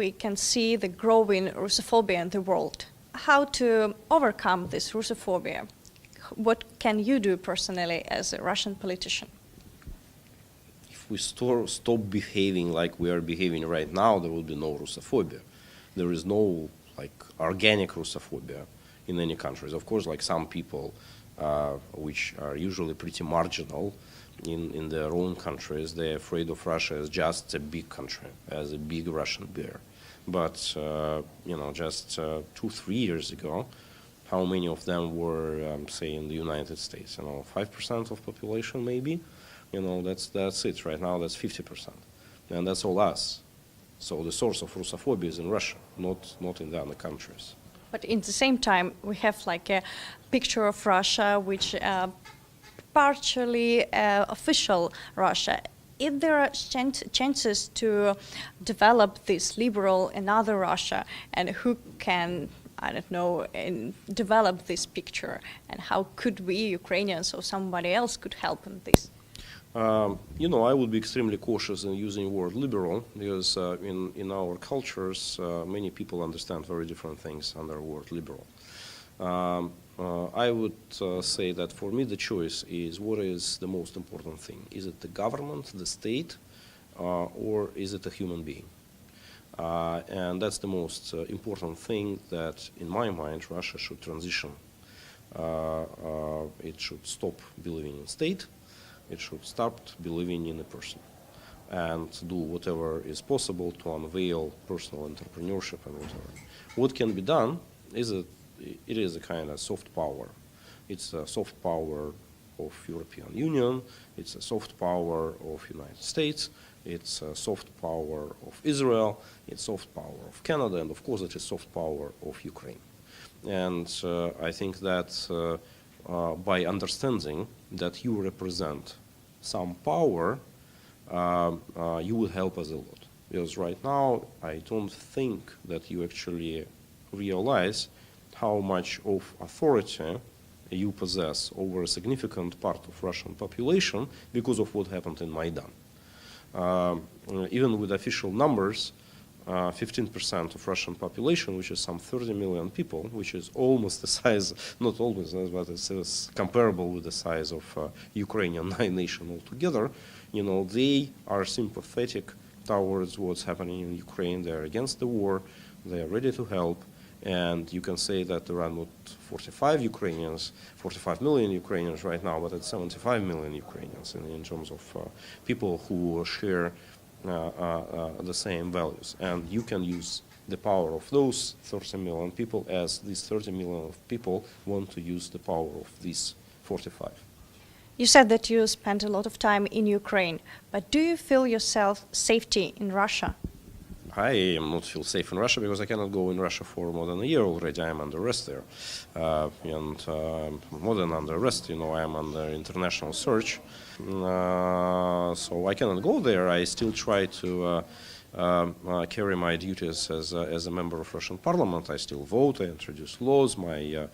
we can see the growing Russophobia in the world. How to overcome this Russophobia? What can you do personally as a Russian politician? If we stop behaving like we are behaving right now, there will be no Russophobia. There is no organic Russophobia in any countries. Of course, some people, which are usually pretty marginal in their own countries, they're afraid of Russia as just a big country, as a big Russian bear. But just 2-3 years ago, how many of them were, say, in the United States? 5% of population, maybe. That's it. Right now, that's 50%, and that's all us. So the source of Russophobia is in Russia, not in the other countries. But in the same time, we have a picture of Russia, which partially official Russia. If there are chances to develop this liberal another Russia, and who can, I don't know, develop this picture, and how could we, Ukrainians or somebody else, could help in this? I would be extremely cautious in using the word liberal, because in our cultures, many people understand very different things under the word liberal. I would say that for me the choice is what is the most important thing. Is it the government, the state, or is it a human being? And that's the most important thing that, in my mind, Russia should transition. It should stop believing in state. It should start believing in a person and do whatever is possible to unveil personal entrepreneurship and whatever. What can be done is it is a kind of soft power. It's a soft power of European Union. It's a soft power of United States. It's a soft power of Israel. It's soft power of Canada, and of course it is soft power of Ukraine. And I think that by understanding that you represent some power, you will help us a lot. Because right now, I don't think that you actually realize how much of authority you possess over a significant part of Russian population because of what happened in Maidan. Even with official numbers, 15% of Russian population, which is some 30 million people, which is almost the size, not almost, but it's comparable with the size of Ukrainian nation altogether, they are sympathetic towards what's happening in Ukraine. They're against the war. They are ready to help. And you can say that there are not 45 million Ukrainians right now, but it's 75 million Ukrainians in terms of people who share the same values. And you can use the power of those 30 million people as these 30 million of people want to use the power of these 45. You said that you spent a lot of time in Ukraine, but do you feel yourself safety in Russia? I am not feel safe in Russia because I cannot go in Russia for more than a year already. I am under arrest there. And more than under arrest, I am under international search. So I cannot go there. I still try to carry my duties as a member of Russian parliament. I still vote, I introduce laws. My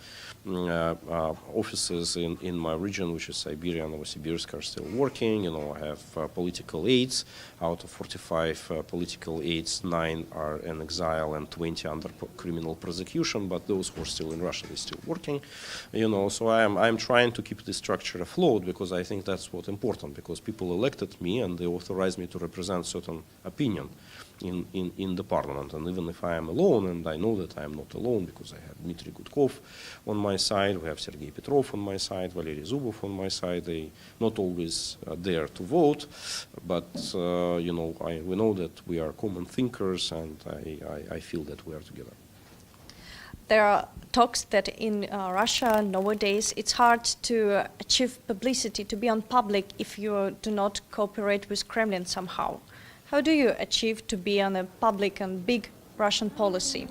offices in my region, which is Siberia and Novosibirsk, are still working. I have political aides. Out of 45 political aides, 9 are in exile and 20 under criminal prosecution, but those who are still in Russia, they're still working. So I'm trying to keep this structure afloat because I think that's what's important, because people elected me and they authorized me to represent certain opinion in the parliament. And even if I am alone, and I know that I am not alone because I have Dmitry Gudkov on my side, we have Sergei Petrov on my side, Valery Zubov on my side. They not always there to vote, but we know that we are common thinkers, and I feel that we are together. There are talks that in Russia nowadays it's hard to achieve publicity, to be on public, if you do not cooperate with Kremlin somehow. How do you achieve to be on a public and big Russian policy?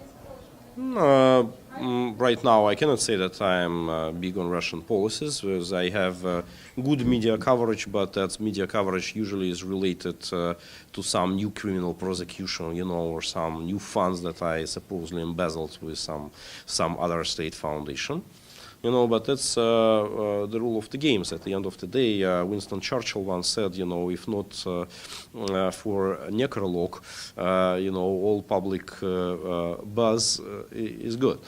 Right now, I cannot say that I am big on Russian policies, because I have good media coverage, but that media coverage usually is related to some new criminal prosecution, or some new funds that I supposedly embezzled with some other state foundation. But that's the rule of the games. At the end of the day, Winston Churchill once said, if not for necrolog, all public buzz is good.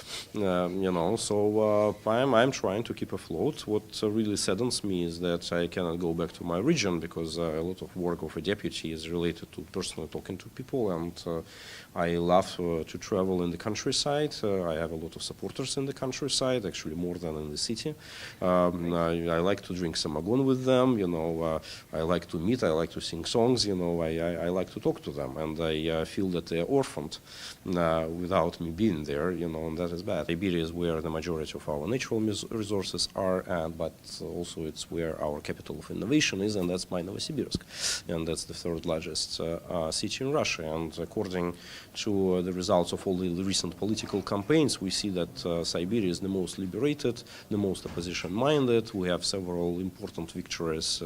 So I'm trying to keep afloat. What really saddens me is that I cannot go back to my region because a lot of work of a deputy is related to personally talking to people, and I love to travel in the countryside. I have a lot of supporters in the countryside, actually more than in the city. I like to drink samagon with them, I like to meet, I like to sing songs, I like to talk to them, and I feel that they are orphaned without me being there, and that is bad. Siberia is where the majority of our natural resources are, but also it's where our capital of innovation is, and that's my Novosibirsk, and that's the third largest city in Russia. And according to the results of all the recent political campaigns, we see that Siberia is the most liberated, the most opposition-minded. We have several important victories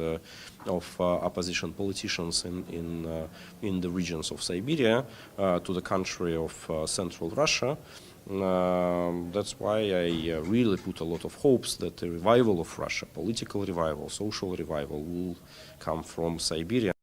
of opposition politicians in the regions of Siberia to the country of central Russia. That's why I really put a lot of hopes that the revival of Russia, political revival, social revival, will come from Siberia.